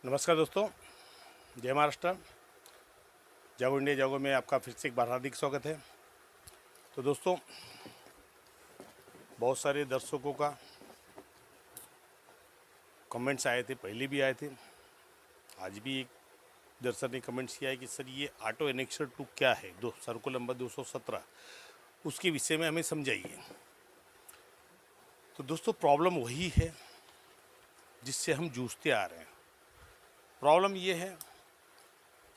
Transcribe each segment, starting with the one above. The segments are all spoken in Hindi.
नमस्कार दोस्तों, जय महाराष्ट्र। जागो इंडिया जागो में आपका फिर से एक बार हार्दिक स्वागत है। तो दोस्तों, बहुत सारे दर्शकों का कमेंट्स आए थे, पहले भी आए थे। आज भी एक दर्शक ने कमेंट्स किया है कि सर ये ऑटो एनेक्सर 2 क्या है, सर्कुलर नंबर 217, उसके विषय में हमें समझाइए। तो दोस्तों, प्रॉब्लम वही है जिससे हम जूझते आ रहे हैं। प्रॉब्लम ये है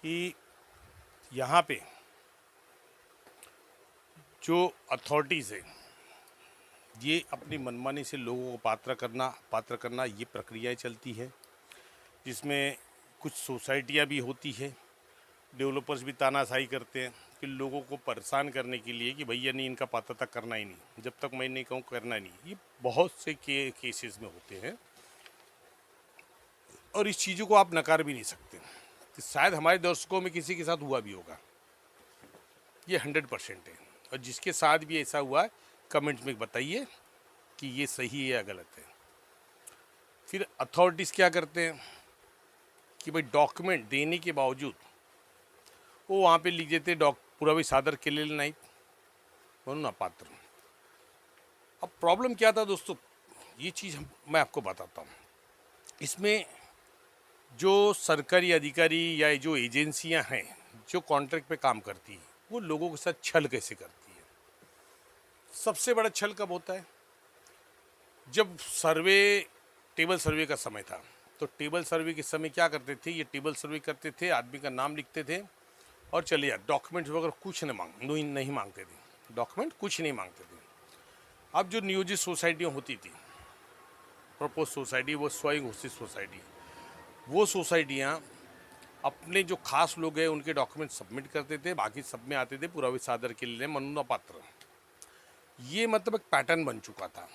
कि यहाँ पे जो अथॉरिटीज़ है, ये अपनी मनमानी से लोगों को पात्र करना ये प्रक्रियाएं चलती है, जिसमें कुछ सोसाइटियाँ भी होती है। डेवलपर्स भी तानाशाही करते हैं कि लोगों को परेशान करने के लिए कि भैया नहीं, इनका पात्रता करना ही नहीं, जब तक मैं नहीं कहूँ करना नहीं। ये बहुत से केसेस में होते हैं और इस चीज़ों को आप नकार भी नहीं सकते कि शायद हमारे दर्शकों में किसी के साथ हुआ भी होगा। ये 100% है, और जिसके साथ भी ऐसा हुआ है कमेंट्स में बताइए कि ये सही है या गलत है। फिर अथॉरिटीज़ क्या करते हैं कि भाई डॉक्यूमेंट देने के बावजूद वो वहाँ पे लिख देते पुरावे सादर केलेले नाहीत म्हणून अपात्र। अब प्रॉब्लम क्या था दोस्तों, ये चीज़ मैं आपको बताता हूँ। इसमें जो सरकारी अधिकारी या जो एजेंसियां हैं जो कॉन्ट्रैक्ट पे काम करती हैं, वो लोगों के साथ छल कैसे करती है। सबसे बड़ा छल कब होता है, जब टेबल सर्वे का समय था। तो टेबल सर्वे के समय क्या करते थे, ये टेबल सर्वे करते थे, आदमी का नाम लिखते थे और चलिए यार, डॉक्यूमेंट्स वगैरह कुछ नहीं मांगते थे, डॉक्यूमेंट कुछ नहीं मांगते थे। अब जो नियोजित सोसाइटियाँ होती थी, प्रपोज सोसाइटी, वो स्वयं घोषित सोसाइटी, वो सोसाइटियाँ अपने जो खास लोग हैं उनके डॉक्यूमेंट सबमिट करते थे, बाकी सब में आते थे पुरावे सादर के लिए म्हणून अपात्र। ये मतलब एक पैटर्न बन चुका था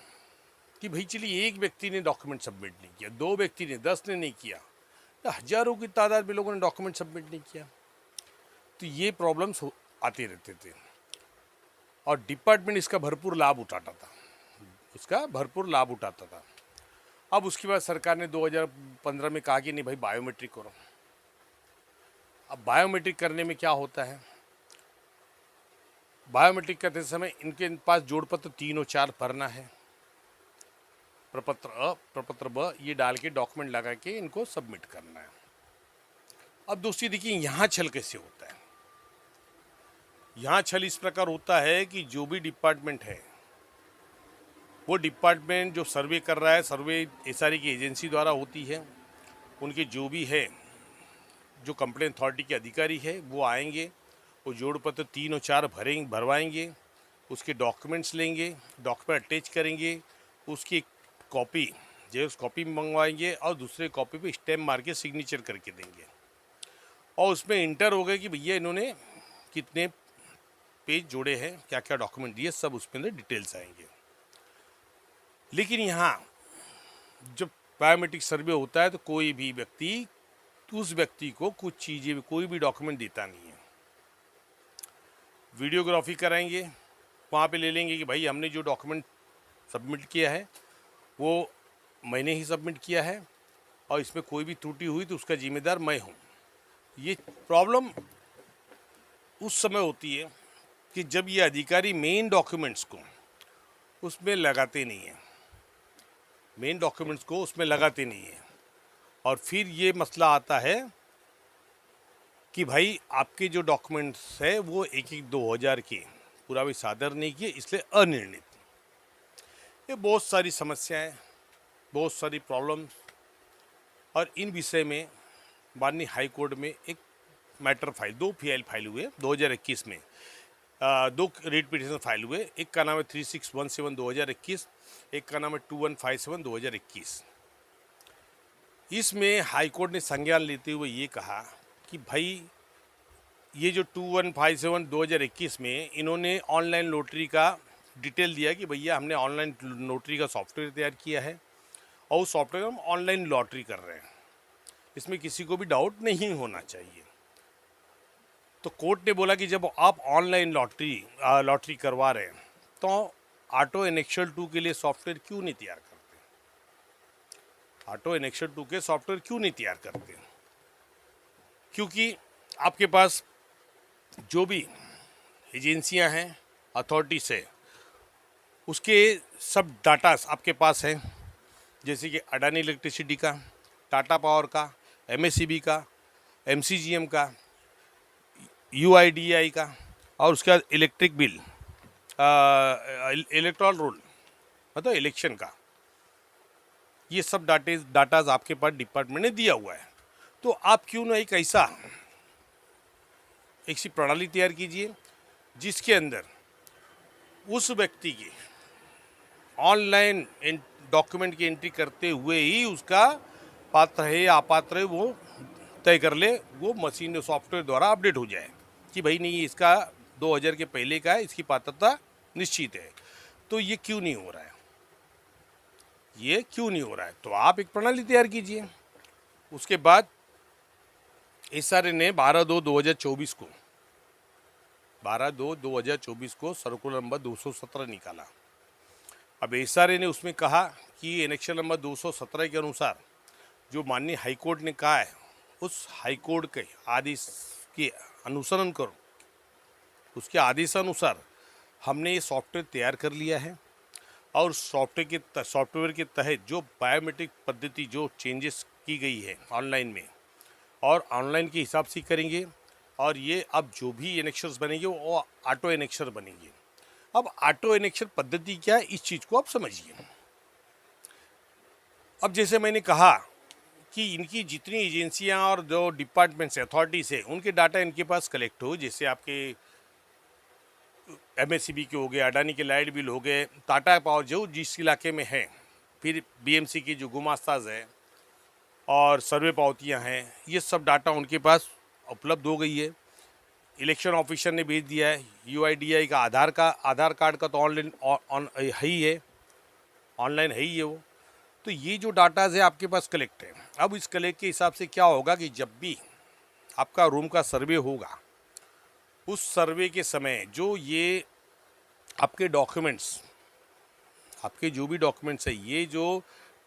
कि भाई चलिए, एक व्यक्ति ने डॉक्यूमेंट सबमिट नहीं किया, 2 व्यक्ति ने, 10 ने नहीं किया, तो हजारों की तादाद में लोगों ने डॉक्यूमेंट सबमिट नहीं किया। तो ये प्रॉब्लम्स आते रहते थे और डिपार्टमेंट इसका भरपूर लाभ उठाता था। अब उसके बाद सरकार ने 2015 में कहा कि नहीं भाई, बायोमेट्रिक करो। अब बायोमेट्रिक करने में क्या होता है, बायोमेट्रिक करते समय इनके पास जोड़पत्र 3 और 4 भरना है, प्रपत्र अ, प्रपत्र ब, ये डाल के डॉक्यूमेंट लगा के इनको सबमिट करना है। अब दोस्तों देखिए, यहाँ छल कैसे होता है। यहाँ छल इस प्रकार होता है कि जो भी डिपार्टमेंट है, वो डिपार्टमेंट जो सर्वे कर रहा है, सर्वे एसआरई की एजेंसी द्वारा होती है, उनके जो भी है, जो कंप्लेंट अथॉरिटी के अधिकारी है, वो आएंगे, वो जोड़पत्र 3 और 4 भरवाएंगे, उसके डॉक्यूमेंट्स लेंगे, डॉक्यूमेंट अटैच करेंगे, उसकी कॉपी जेरोक्स कॉपी मंगवाएंगे और दूसरे कॉपी पे स्टैम्प मार के सिग्नेचर करके देंगे, और उसमें इंटर हो गए कि भैया इन्होंने कितने पेज जोड़े हैं, क्या क्या डॉक्यूमेंट दिए, सब उसमें अंदर डिटेल्स आएंगे। लेकिन यहाँ जब बायोमेट्रिक सर्वे होता है तो कोई भी व्यक्ति उस व्यक्ति को कुछ चीज़ें, कोई भी डॉक्यूमेंट देता नहीं है। वीडियोग्राफी कराएंगे, वहाँ पे ले लेंगे कि भाई हमने जो डॉक्यूमेंट सबमिट किया है वो मैंने ही सबमिट किया है और इसमें कोई भी त्रुटि हुई तो उसका जिम्मेदार मैं हूँ। ये प्रॉब्लम उस समय होती है कि जब ये अधिकारी मेन डॉक्यूमेंट्स को उसमें लगाते नहीं हैं, और फिर ये मसला आता है कि भाई आपके जो डॉक्यूमेंट्स है वो 2000 के पुरावे सादर नहीं किए, इसलिए अनिर्णित। ये बहुत सारी समस्याएं, बहुत सारी प्रॉब्लम्स, और इन विषय में माननीय हाई कोर्ट में एक मैटर फाइल, 2 फाइल हुए 2021 में, 2 रिट पिटीशन फाइल हुए। एक का नाम है 3617 2021, एक का नाम है 2157 2021। इसमें हाई कोर्ट ने संज्ञान लेते हुए ये कहा कि भाई ये जो 2157 2021 में इन्होंने ऑनलाइन लॉटरी का डिटेल दिया कि भैया हमने ऑनलाइन लॉटरी का सॉफ्टवेयर तैयार किया है और उस सॉफ्टवेयर में हम ऑनलाइन लॉटरी कर रहे हैं, इसमें किसी को भी डाउट नहीं होना चाहिए। तो कोर्ट ने बोला कि जब आप ऑनलाइन लॉटरी करवा रहे हैं तो ऑटो एनेक्सर 2 के लिए सॉफ्टवेयर क्यों नहीं तैयार करते, ऑटो एनेक्सर 2 के सॉफ्टवेयर क्यों नहीं तैयार करते। क्योंकि आपके पास जो भी एजेंसियां हैं, अथॉरिटीज़ है, उसके सब डाटास आपके पास हैं, जैसे कि अडानी इलेक्ट्रिसिटी का, टाटा पावर का, एमएसईबी का, एमसीजीएम का, यूआईडीआई का, और उसके बाद इलेक्ट्रिक बिल, इलेक्ट्रॉल रोल मतलब इलेक्शन का, ये सब डाटाज आपके पास डिपार्टमेंट ने दिया हुआ है। तो आप क्यों ना एक सी प्रणाली तैयार कीजिए जिसके अंदर उस व्यक्ति की ऑनलाइन डॉक्यूमेंट की एंट्री करते हुए ही उसका पात्र है या अपात्र है वो तय कर ले, वो मशीन सॉफ्टवेयर द्वारा अपडेट हो जाए कि भाई नहीं, इसका 2000 के पहले का है, इसकी पात्रता निश्चित है। तो ये क्यों नहीं हो रहा है, ये क्यों नहीं हो रहा है? तो आप एक प्रणाली तैयार कीजिए। उसके बाद एसआरए ने 12/2/2024 को 12/2/2024 को सर्कुलर नंबर 217 निकाला। अब एसआरए ने उसमें कहा कि एनेक्शन नंबर 217 के अनुसार जो माननीय हाईकोर्ट ने कहा है, उस हाईकोर्ट के आदेश के अनुसरण करो, उसके आदेशानुसार हमने ये सॉफ्टवेयर तैयार कर लिया है और सॉफ्टवेयर के तहत जो बायोमेट्रिक पद्धति जो चेंजेस की गई है ऑनलाइन में, और ऑनलाइन के हिसाब से करेंगे, और ये अब जो भी एनेक्शर्स बनेंगे वो ऑटो एनेक्शर बनेंगे। अब ऑटो एनेक्शर पद्धति क्या है, इस चीज़ को आप समझिए। अब जैसे मैंने कहा कि इनकी जितनी एजेंसियां और जो डिपार्टमेंट्स अथॉरिटीज़ है, उनके डाटा इनके पास कलेक्ट हो, जैसे आपके एमएसईबी के हो गए, अडानी के लाइट बिल हो गए, टाटा पावर जो जिस इलाके में है, फिर बीएमसी की जो गुमास्ताज है और सर्वे पावतियां हैं, ये सब डाटा उनके पास उपलब्ध हो गई है। इलेक्शन ऑफिसर ने भेज दिया है। यूआईडीआई का आधार कार्ड का तो ऑनलाइन है ही है, ऑनलाइन है ही है वो। तो ये जो डाटाज है आपके पास कलेक्ट है। अब इस कलेक्ट के हिसाब से क्या होगा कि जब भी आपका रूम का सर्वे होगा, उस सर्वे के समय जो ये आपके डॉक्यूमेंट्स, आपके जो भी डॉक्यूमेंट्स है, ये जो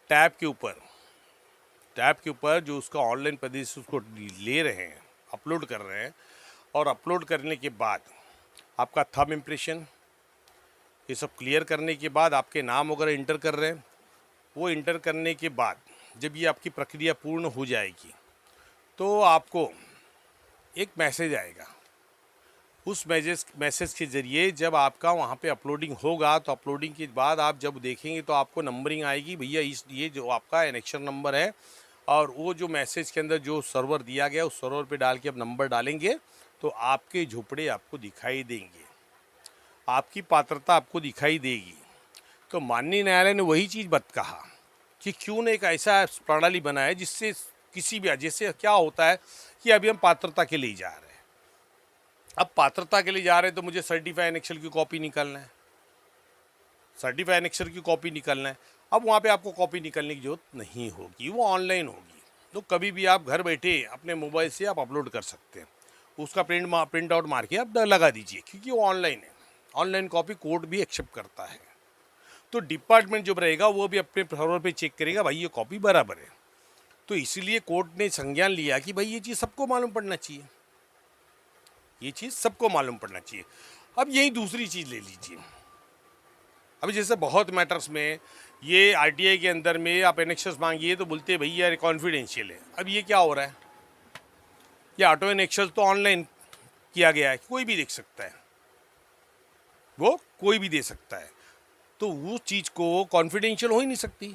टैब के ऊपर जो उसका ऑनलाइन प्रदेश उसको ले रहे हैं, अपलोड कर रहे हैं, और अपलोड करने के बाद आपका थंब इम्प्रेशन, ये सब क्लियर करने के बाद आपके नाम वगैरह इंटर कर रहे हैं, वो इंटर करने के बाद जब ये आपकी प्रक्रिया पूर्ण हो जाएगी तो आपको एक मैसेज आएगा। उस मैसेज के ज़रिए जब आपका वहाँ पे अपलोडिंग होगा, तो अपलोडिंग के बाद आप जब देखेंगे तो आपको नंबरिंग आएगी, भैया ये जो आपका एनेक्शन नंबर है, और वो जो मैसेज के अंदर जो सर्वर दिया गया उस सर्वर पे डाल के आप नंबर डालेंगे तो आपके झोपड़े आपको दिखाई देंगे, आपकी पात्रता आपको दिखाई देगी। तो माननीय न्यायालय ने वही चीज़ कहा कि क्यों न एक ऐसा प्रणाली बनाए जिससे किसी भी, जैसे क्या होता है कि अभी हम पात्रता के लिए जा रहे हैं, अब पात्रता के लिए जा रहे हैं तो मुझे सर्टिफाइड एनेक्शर की कॉपी निकालना है, सर्टिफाइड एनेक्शर की कॉपी निकालना है। अब वहाँ पे आपको कॉपी निकालने की जरूरत नहीं होगी, वो ऑनलाइन होगी। तो कभी भी आप घर बैठे अपने मोबाइल से आप अपलोड कर सकते हैं, उसका प्रिंट आउट मार के आप लगा दीजिए, क्योंकि वो ऑनलाइन है। ऑनलाइन कॉपी कोर्ट भी एक्सेप्ट करता है। तो डिपार्टमेंट जो रहेगा वो भी अपने सर्वर पे चेक करेगा, भाई ये कॉपी बराबर है। तो इसीलिए कोर्ट ने संज्ञान लिया कि भाई ये चीज़ सबको मालूम पड़ना चाहिए, ये चीज़ सबको मालूम पड़ना चाहिए। अब यही दूसरी चीज़ ले लीजिए, अभी जैसे बहुत मैटर्स में ये आरटीआई के अंदर में आप एनेक्शर्स मांगिए तो बोलते हैं भैया ये कॉन्फिडेंशियल है। अब ये क्या हो रहा है, ये ऑटो एनेक्शर्स तो ऑनलाइन किया गया है, कोई भी देख सकता है, वो कोई भी दे सकता है, तो वो चीज़ को कॉन्फिडेंशियल हो ही नहीं सकती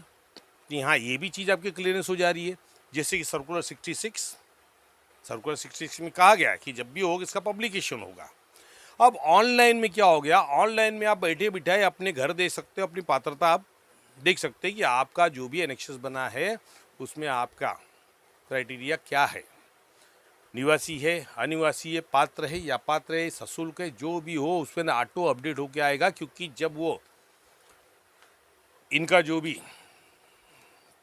कि हाँ ये भी चीज़ आपकी क्लियरेंस हो जा रही है। जैसे कि सर्कुलर 66 में कहा गया कि जब भी होगा इसका पब्लिकेशन होगा। अब ऑनलाइन में क्या हो गया, ऑनलाइन में आप बैठे बिठाए अपने घर दे सकते हो, अपनी पात्रता आप देख सकते हैं कि आपका जो भी एनेक्शस बना है उसमें आपका क्राइटेरिया क्या है, निवासी है, अनिवासी है, पात्र है या पात्र है, सशुल्क है, जो भी हो उसमें ऑटो अपडेट होके आएगा। क्योंकि जब वो इनका जो भी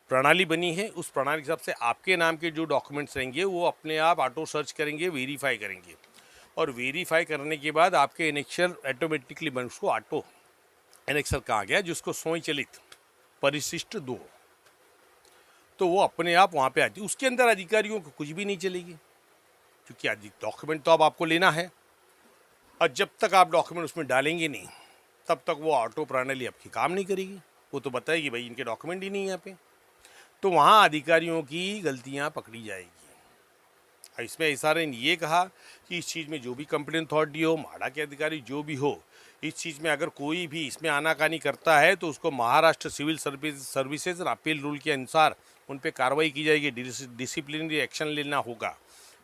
प्रणाली बनी है उस प्रणाली के हिसाब से आपके नाम के जो डॉक्यूमेंट्स रहेंगे वो अपने आप ऑटो सर्च करेंगे, वेरीफाई करेंगे, और वेरीफाई करने के बाद आपके एनेक्शर ऑटोमेटिकली बन, उसको ऑटो एनेक्शर कहा गया जिसको स्वयंचलित परिशिष्ट 2, तो वो अपने आप वहाँ पे आती है। उसके अंदर अधिकारियों को कुछ भी नहीं चलेगी, क्योंकि आज डॉक्यूमेंट तो अब आपको लेना है, और जब तक आप डॉक्यूमेंट उसमें डालेंगे नहीं तब तक वो ऑटो प्रणाली आपकी काम नहीं करेगी। वो तो बताएगी भाई इनके डॉक्यूमेंट ही नहीं है यहाँ पे, तो वहाँ अधिकारियों की गलतियाँ पकड़ी जाएगी। इसमें एसआरए ने ये कहा कि इस चीज़ में जो भी कंप्लेंट अथॉरिटी हो, माडा के अधिकारी जो भी हो, इस चीज़ में अगर कोई भी इसमें आनाकानी करता है तो उसको महाराष्ट्र सिविल सर्विसेज और अपील रूल के अनुसार उन पर कार्रवाई की जाएगी, डिसिप्लिनरी एक्शन लेना होगा।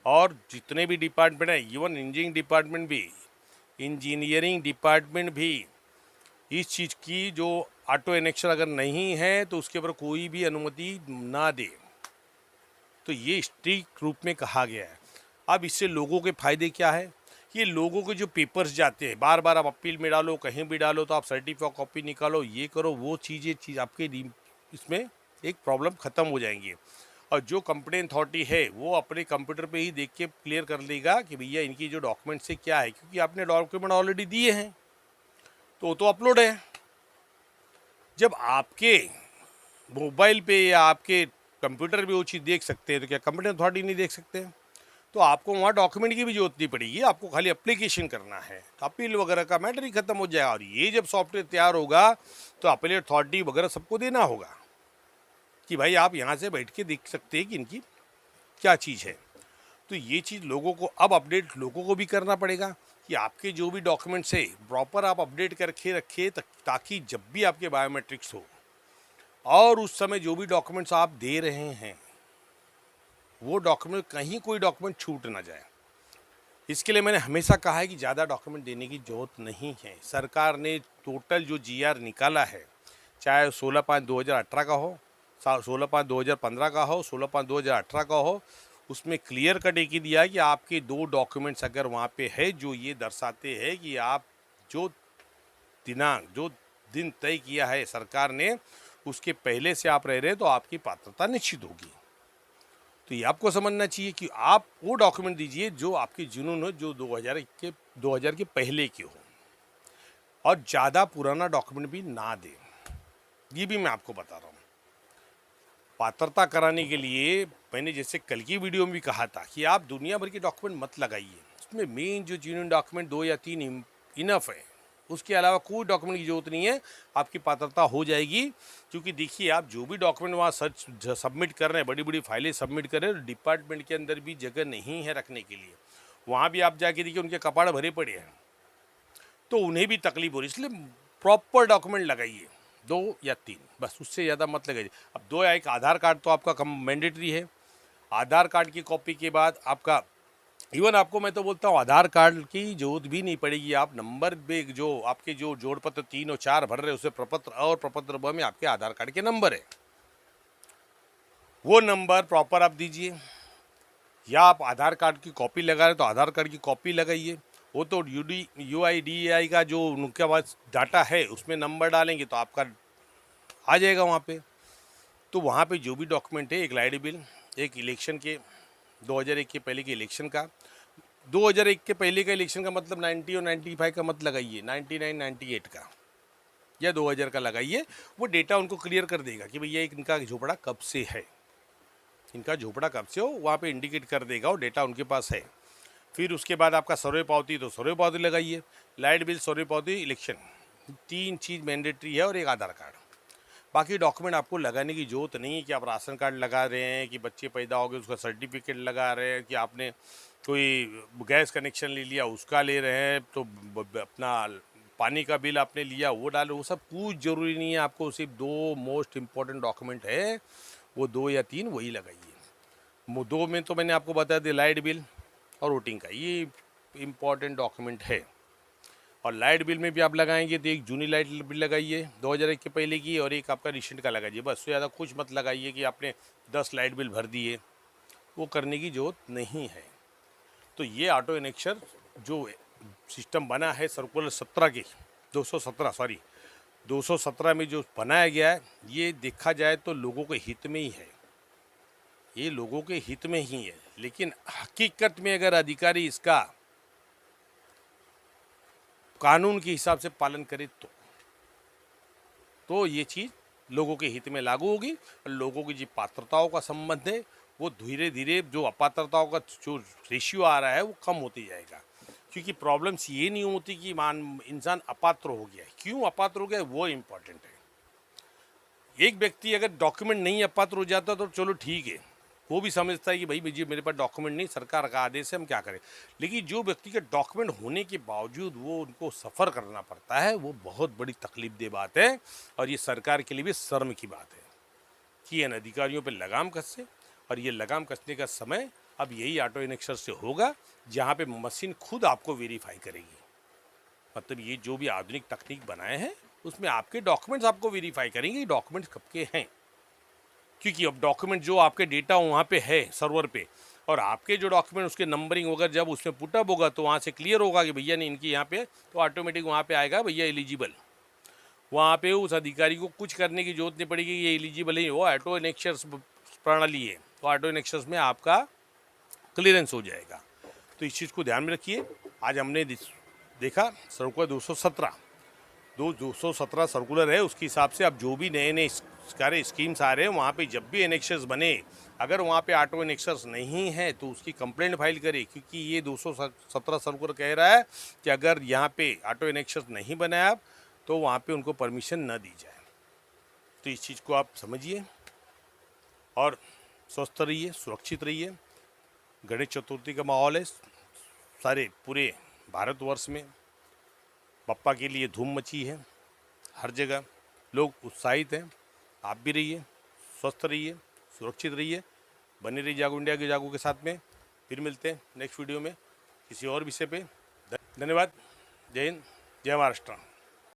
और जितने भी डिपार्टमेंट हैं, इवन इंजीनियरिंग डिपार्टमेंट भी इस चीज़ की जो ऑटो एनेक्शन अगर नहीं है तो उसके ऊपर कोई भी अनुमति ना दे। तो ये स्ट्रिक्ट रूप में कहा गया है। अब इससे लोगों के फायदे क्या है? ये लोगों के जो पेपर्स जाते हैं, बार बार आप अपील में डालो, कहीं भी डालो, तो आप सर्टिफिकेट कॉपी निकालो, ये करो, वो चीज़ आपके इसमें एक प्रॉब्लम ख़त्म हो जाएंगी। और जो कंप्लेंट अथॉरिटी है वो अपने कंप्यूटर पे ही देख के क्लियर कर लेगा कि भैया इनकी जो डॉक्यूमेंट से क्या है, क्योंकि आपने डॉक्यूमेंट ऑलरेडी दिए हैं तो वो तो अपलोड है। जब आपके मोबाइल पे या आपके कंप्यूटर पे वो चीज़ देख सकते हैं तो क्या कंप्लेंट अथॉरिटी नहीं देख सकते हैं? तो आपको वहाँ डॉक्यूमेंट की भी जरूरत नहीं पड़ेगी, आपको खाली एप्लीकेशन करना है, तो अपील वगैरह का मैटर ही खत्म हो जाएगा। और ये जब सॉफ्टवेयर तैयार होगा तो अपील अथॉरिटी वगैरह सबको देना होगा कि भाई आप यहाँ से बैठ के देख सकते हैं कि इनकी क्या चीज़ है। तो ये चीज़ लोगों को अब अपडेट लोगों को भी करना पड़ेगा कि आपके जो भी डॉक्यूमेंट्स है प्रॉपर आप अपडेट करके रखिए, ताकि जब भी आपके बायोमेट्रिक्स हो और उस समय जो भी डॉक्यूमेंट्स आप दे रहे हैं वो डॉक्यूमेंट, कहीं कोई डॉक्यूमेंट छूट ना जाए। इसके लिए मैंने हमेशा कहा है कि ज़्यादा डॉक्यूमेंट देने की ज़रूरत नहीं है। सरकार ने टोटल जो GR निकाला है, चाहे 16/5/2018 का हो, 16/5/2015 का हो, 16/5/2018 का हो, उसमें क्लियर कट एक ही दिया है कि आपके 2 डॉक्यूमेंट्स अगर वहाँ पे है जो ये दर्शाते हैं कि आप जो दिन तय किया है सरकार ने उसके पहले से आप रह रहे हैं तो आपकी पात्रता निश्चित होगी। तो ये आपको समझना चाहिए कि आप वो डॉक्यूमेंट दीजिए जो आपके जुनून हो, जो 2000 के पहले के हो, और ज़्यादा पुराना डॉक्यूमेंट भी ना दें। ये भी मैं आपको बता रहा हूँ। पात्रता कराने के लिए मैंने जैसे कल की वीडियो में भी कहा था कि आप दुनिया भर के डॉक्यूमेंट मत लगाइए, उसमें मेन जो जेन्युइन डॉक्यूमेंट 2 या 3 इनफ है, उसके अलावा कोई डॉक्यूमेंट की जरूरत नहीं है, आपकी पात्रता हो जाएगी। क्योंकि देखिए आप जो भी डॉक्यूमेंट वहाँ सबमिट कर रहे हैं, बड़ी बड़ी फाइलें सबमिट कर रहे हैं, डिपार्टमेंट के अंदर भी जगह नहीं है रखने के लिए। वहाँ भी आप जाके देखिए उनके कपाड़ भरे पड़े हैं, तो उन्हें भी तकलीफ हो रही है। इसलिए प्रॉपर डॉक्यूमेंट लगाइए, 2 या 3, बस उससे ज़्यादा मत लगाइए। अब 2 या 1 आधार कार्ड तो आपका मैंडेटरी है। आधार कार्ड की कॉपी के बाद आपका इवन आपको मैं तो बोलता हूँ आधार कार्ड की जरूरत भी नहीं पड़ेगी। आप नंबर पे जो आपके जो जोड़ पत्र 3 और 4 भर रहे हैं उससे प्रपत्र और प्रपत्र ब में आपके आधार कार्ड के नंबर है, वो नंबर प्रॉपर आप दीजिए। या आप आधार कार्ड की कॉपी लगा रहे तो आधार कार्ड की कॉपी लगाइए। वो तो UIDAI का जो उनके पास डाटा है उसमें नंबर डालेंगे तो आपका आ जाएगा वहाँ पे। तो वहाँ पे जो भी डॉक्यूमेंट है, एक लाइट बिल, एक इलेक्शन के 2001 के पहले के इलेक्शन का, 2001 के पहले का इलेक्शन का मतलब 90 और 95 का मत लगाइए, 99 98 का या 2000 का लगाइए। वो डेटा उनको क्लियर कर देगा कि भैया इनका झोपड़ा कब से है, इनका झोपड़ा कब से हो, वहाँ पे इंडिकेट कर देगा, वो डेटा उनके पास है। फिर उसके बाद आपका सर्वे पावती, तो सर्वे पावती लगाइए, लाइट बिल, सर्वे पावती, इलेक्शन, 3 चीज़ मैंडेटरी है, और एक आधार कार्ड। बाकी डॉक्यूमेंट आपको लगाने की ज़रूरत नहीं है कि आप राशन कार्ड लगा रहे हैं, कि बच्चे पैदा हो गए उसका सर्टिफिकेट लगा रहे हैं, कि आपने कोई गैस कनेक्शन ले लिया उसका ले रहे हैं, तो अपना पानी का बिल आपने लिया वो डालो, वो सब कुछ ज़रूरी नहीं है। आपको सिर्फ 2 मोस्ट इम्पॉर्टेंट डॉक्यूमेंट है, वो 2 या 3 वही लगाइए। 2 में तो मैंने आपको बता दिया, लाइट बिल और वोटिंग का, ये इम्पॉर्टेंट डॉक्यूमेंट है। और लाइट बिल में भी आप लगाएंगे तो एक जूनी लाइट बिल लगाइए 2001 के पहले की, और एक आपका रिसेंट का लगाइए, बस। उससे ज़्यादा कुछ मत लगाइए कि आपने 10 लाइट बिल भर दिए, वो करने की ज़रूरत नहीं है। तो ये ऑटो एनेक्शन जो सिस्टम बना है सर्कुलर 17 के 217 में जो बनाया गया है, ये देखा जाए तो लोगों के हित में ही है, ये लोगों के हित में ही है। लेकिन हकीकत में अगर अधिकारी इसका कानून के हिसाब से पालन करे तो ये चीज़ लोगों के हित में लागू होगी, और लोगों की जो पात्रताओं का संबंध है वो धीरे धीरे जो अपात्रताओं का जो रेशियो आ रहा है वो कम होती जाएगा। क्योंकि प्रॉब्लम्स ये नहीं होती कि इंसान अपात्र हो गया है, क्यों अपात्र हो गया है वो इम्पॉर्टेंट है। एक व्यक्ति अगर डॉक्यूमेंट नहीं अपात्र हो जाता तो चलो ठीक है, वो भी समझता है कि भाई जी मेरे पास डॉक्यूमेंट नहीं, सरकार का आदेश है, हम क्या करें। लेकिन जो व्यक्ति के डॉक्यूमेंट होने के बावजूद वो उनको सफ़र करना पड़ता है, वो बहुत बड़ी तकलीफ दे बात है। और ये सरकार के लिए भी शर्म की बात है कि इन अधिकारियों पर लगाम कसे। और ये लगाम कसने का समय अब यही ऑटो इनेक्शर से होगा, जहाँ पे मशीन खुद आपको वेरीफाई करेगी। मतलब ये जो भी आधुनिक तकनीक बनाए हैं उसमें आपके डॉक्यूमेंट्स आपको वेरीफाई करेंगे डॉक्यूमेंट्स कब के हैं। क्योंकि अब डॉक्यूमेंट जो आपके डेटा वहाँ पे है सर्वर पे, और आपके जो डॉक्यूमेंट उसके नंबरिंग वगैरह जब उसमें पुटअप होगा तो वहाँ से क्लियर होगा कि भैया नहीं इनकी यहाँ पे, तो ऑटोमेटिक वहाँ पे आएगा भैया एलिजिबल। वहाँ पे उस अधिकारी को कुछ करने की जरूरत नहीं पड़ेगी, ये एलिजिबल है, वो ऑटो इनेक्शर्स प्रणाली है, तो ऑटो इनेक्शर्स में आपका क्लियरेंस हो जाएगा। तो इस चीज़ को ध्यान में रखिए। आज हमने देखा सर्कुलर 217 सर्कुलर है, उसके हिसाब से अब जो भी नए नए सारे स्कीम्स आ रहे हैं वहाँ पे जब भी एनेक्शर्स बने, अगर वहाँ पे ऑटो एनेक्शर्स नहीं है तो उसकी कंप्लेंट फाइल करे। क्योंकि ये 217 सर्कुलर कह रहा है कि अगर यहाँ पे ऑटो एनेक्शर्स नहीं बनाया तो वहाँ पे उनको परमिशन न दी जाए। तो इस चीज़ को आप समझिए और स्वस्थ रहिए, सुरक्षित रहिए। गणेश चतुर्थी का माहौल है सारे पूरे भारतवर्ष में, बप्पा के लिए धूम मची है, हर जगह लोग उत्साहित हैं। आप भी रहिए, स्वस्थ रहिए, सुरक्षित रहिए, बने रहिए जागो इंडिया के जागो के साथ में। फिर मिलते हैं नेक्स्ट वीडियो में किसी और विषय पे। धन्यवाद। जय हिंद, जय महाराष्ट्र।